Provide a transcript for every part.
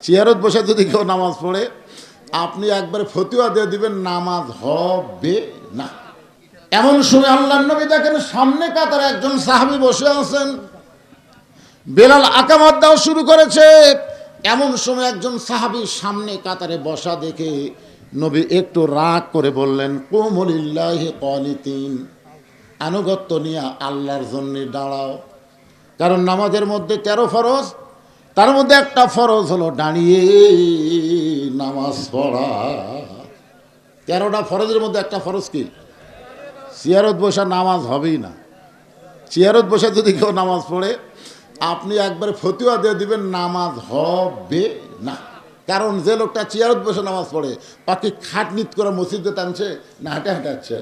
চেয়ারত বসে যদি কেউ নামাজ পড়ে আপনি একবারে ফতুয়া দিয়ে দিবেন নামাজ হবে না। এমন সময় আল্লাহর নবী দেখেন সামনে কাতারে একজন সাহাবী বসে আছেন, বেলাল আকামত দেওয়া শুরু করেছে। এমন সময় একজন সাহাবী সামনে কাতারে বসা দেখে নবী একটু রাগ করে বললেন, কুমু লিল্লাহি কানিতিন, আনুগত্য নিয়ে আল্লাহর জন্য দাঁড়াও। কারণ নামাজের মধ্যে 13 ফরজ, তার মধ্যে একটা ফরজ হলো দাঁড়িয়ে নামাজ পড়া। 13টা ফরজের মধ্যে একটা ফরজ কি? চেয়ারত বসা নামাজ হবেই না। চেয়ারত বসে যদি কেউ নামাজ পড়ে আপনি একবারে ফতুয়া দিয়ে দিবেন নামাজ হবে না। কারণ যে লোকটা চেয়ারত বসে নামাজ পড়ে তাকে খাটনিত করে মসজিদে টানছে না হেঁটে হেঁটে আসছে?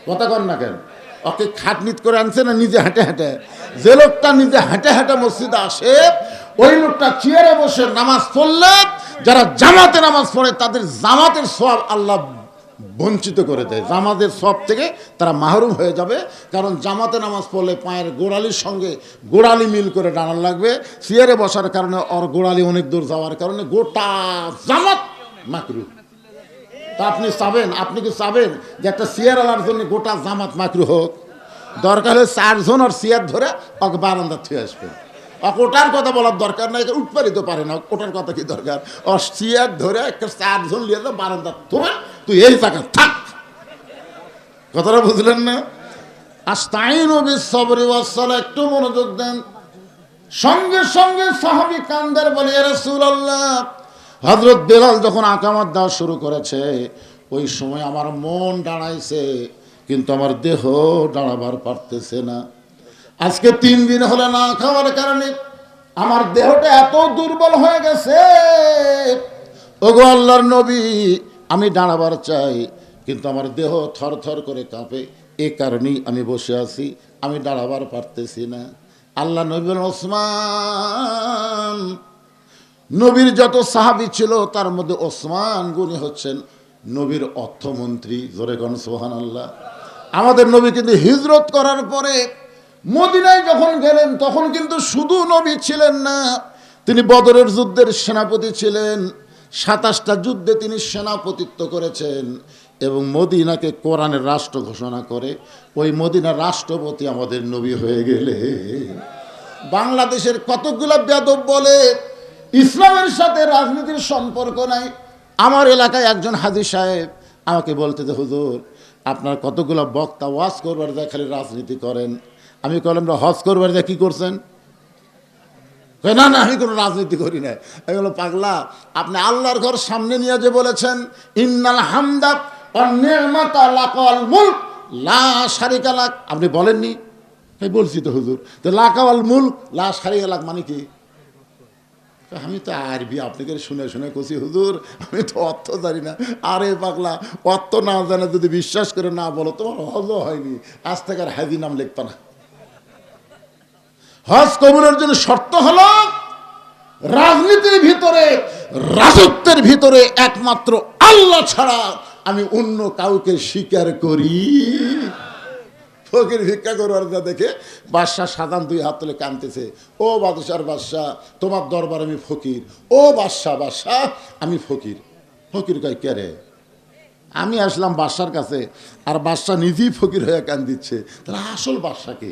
কথা কন না কেন? ওকে খাটনিত করে আনছে না নিজে হেঁটে হেঁটে? যে লোকটা নিজে হেঁটে হেঁটে মসজিদে আসে ওই লোকটা চেয়ারে বসে নামাজ পড়লে যারা জামাতে নামাজ পড়ে তাদের জামাতের সওয়াব আল্লাহ বঞ্চিত করে দেয়। জামাতের সওয়াব থেকে তারা মাহরুম হয়ে যাবে। কারণ জামাতে নামাজ পড়লে পায়ের গোড়ালির সঙ্গে গোড়ালি মিল করে দাঁড়ানো লাগবে। চেয়ারে বসার কারণে ওর গোড়ালি অনেক দূর যাওয়ার কারণে গোটা জামাত মাকরুহ। তা আপনি চাবেন, আপনি কি চাবেন যে একটা চেয়ার আলার জন্য গোটা জামাত মাকরুহ হোক? দরকার হলে 4 জন আর চেয়ার ধরে ওকে বারান্দা থুয়ে আসবেন। ওটার কথা বলার দরকার নাই, উঠপারিতে পারে না, ওটার কথা কি দরকার? ও চেয়ার ধরে একটা 4 জন নিয়ে বারান্দা থুবে, তুই এই জায়গা থাক। কথাটা বুঝলেন না? আস্তাইনু বিস-সাবরি ওয়াস-সালাহ, একটু মনোযোগ দেন। সঙ্গে সঙ্গে সাহাবী কান্দার বলে, ইয়া রাসূলুল্লাহ, হযরত বেলাল যখন আকামত দেওয়া শুরু করেছে ওই সময় আমার মন দাঁড়াইছে কিন্তু আমার দেহ দাঁড়াবার পারতেছে না। আজকে 3 দিন হলে না খাওয়ার কারণে আমার দেহটা এত দুর্বল হয়ে গেছে। ওগো আল্লাহর নবী, আমি দাঁড়াবার চাই কিন্তু আমার দেহ থরথর করে কাঁপে, এই কারণেই আমি বসে আছি, আমি দাঁড়াবার পারতেছি না। আল্লাহ নবী বলেন, ওসমান। নবীর যত সাহাবী ছিল তার মধ্যে ওসমান গনি হচ্ছেন নবীর অর্থমন্ত্রী। জোরে কোন সুবহানাল্লাহ। আমাদের নবী কিন্তু হিজরত করার পরে মদিনায় যখন গেলেন তখন কিন্তু শুধু নবী ছিলেন না, তিনি বদরের যুদ্ধের সেনাপতি ছিলেন। 27টা যুদ্ধে তিনি সেনাপতিত্ব করেছেন এবং মদিনাকে কোরআনের রাষ্ট্র ঘোষণা করে ওই মদিনার রাষ্ট্রপতি আমাদের নবী হয়ে গেলে। বাংলাদেশের কতগুলো বেয়াদব বলে ইসলামের সাথে রাজনীতির সম্পর্ক নাই। আমার এলাকায় একজন হাজী সাহেব আমাকে বলতে যে, হুজুর আপনার কতগুলো বক্তা ওয়াজ করবার যায় খালি রাজনীতি করেন। আমি বললাম, হজ করবার যায় কী করছেন? না না, আমি কোনো রাজনীতি করি না। আমি বললাম, পাগলা, আপনি আল্লাহর ঘর সামনে নিয়ে যে বলেছেন ইন্নাল হামদা ওয়ান নি'মাতা লাকাল মুলক লা শারিকা লাক, আপনি বলেননি? আমি বলছি তো হুজুর। তো লাকাল মুলক লা শারিকা লাক মানে কি? আমি তো আরবি আপনাকে শুনে শুনে কছি হুজুর, আমি তো অর্থ জানি না। আরে পাগলা, অর্থ না জানে যদি বিশ্বাস করে না বলো তোমার হজও হয়নি, আজ থেকে আর হাজি নাম লিখত না। হজ কবুলের জন্য শর্ত হলো রাজনীতির ভিতরে, রাজত্বের ভিতরে একমাত্র আল্লাহ ছাড়া আমি অন্য কাউকে স্বীকার করি। ফকির ভিক্ষা করবার যা দেখে বাদশাহ সাধারণ 2 হাত তুলে কাঁদতেছে, ও বাদশার বাদশাহ, তোমার দরবার আমি ফকির। ও বাদশাহ বাদশাহ, আমি ফকির। ফকির কয়, কে রে? আমি আসলাম বাদশার কাছে আর বাদশাহ নিজেই ফকির হয়ে কান্দিচ্ছে। তাহলে আসল বাদশাকে?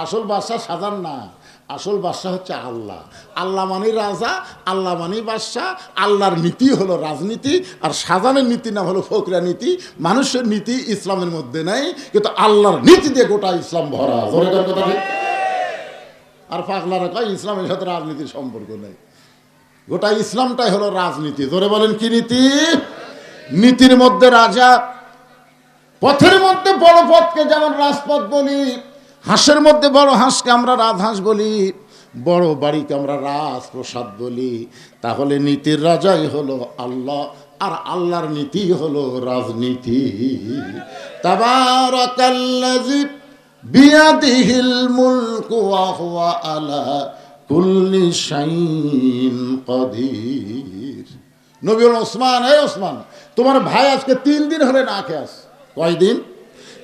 আসল বাদশাহ সাধারণ না, আসল বাদশাহ হচ্ছে আল্লাহ। আল্লাহ মানেই রাজা, আল্লাহ মানেই বাদশাহ। আল্লাহর নীতি হলো রাজনীতি আর সাজানের নীতি নাম হলো ফকরা নীতি। মানুষের নীতি ইসলামের মধ্যে নাই, কিন্তু আল্লাহর নীতি দিয়ে গোটা ইসলাম ভরা। আর পাগলারা কয় ইসলামের সাথে রাজনীতির সম্পর্ক নেই। গোটা ইসলামটাই হলো রাজনীতি। জোরে বলেন, কি নীতি? নীতির মধ্যে রাজা, পথের মধ্যে বড় পথকে যেমন রাজপথ বলি, হাঁসের মধ্যে বড় হাঁসকে আমরা রাজহাঁস বলি, বড় বাড়িকে আমরা রাজপ্রসাদ বলি। তাহলে নীতির রাজাই হলো আল্লাহ আর আল্লাহর নীতি হলো রাজনীতি। তাবারাকাল্লাযী বিয়াদিহিল মুলকু ওয়া হুয়া আলা কুল্লি শাইইন কাদির। নবী বলেন, ওসমান, এই ওসমান, তোমার ভাই আজকে 3 দিন হলে না খেয়ে আছে। কয়দিন?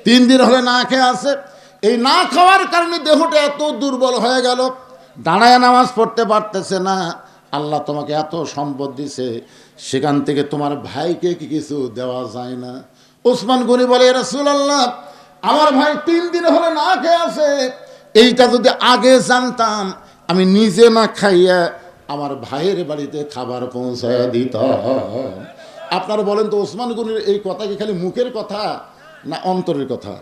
3 দিন হলে না খেয়ে আছে। এই না খাওয়ার কারণে দেহটা এত দুর্বল হয়ে গেল। দাঁড়ায় নামাজ পড়তে পারতেছে না, আল্লাহ তোমাকে এত সম্পদ দিছে, সেখান থেকে তোমার ভাইকে কি কিছু দেওয়া যায় না? ওসমান গনি বলে, রাসূলুল্লাহ, আমার ভাই 3 দিন হলো না খেয়ে আছে, এইটা যদি আগে জানতাম আমি নিজে না খাইয়া আমার ভাইয়ের বাড়িতে খাবার পৌঁছায় দিতাম। আপনারা বলেন তো, ওসমান গনির এই কথা কি খালি মুখের কথা না অন্তরের কথা?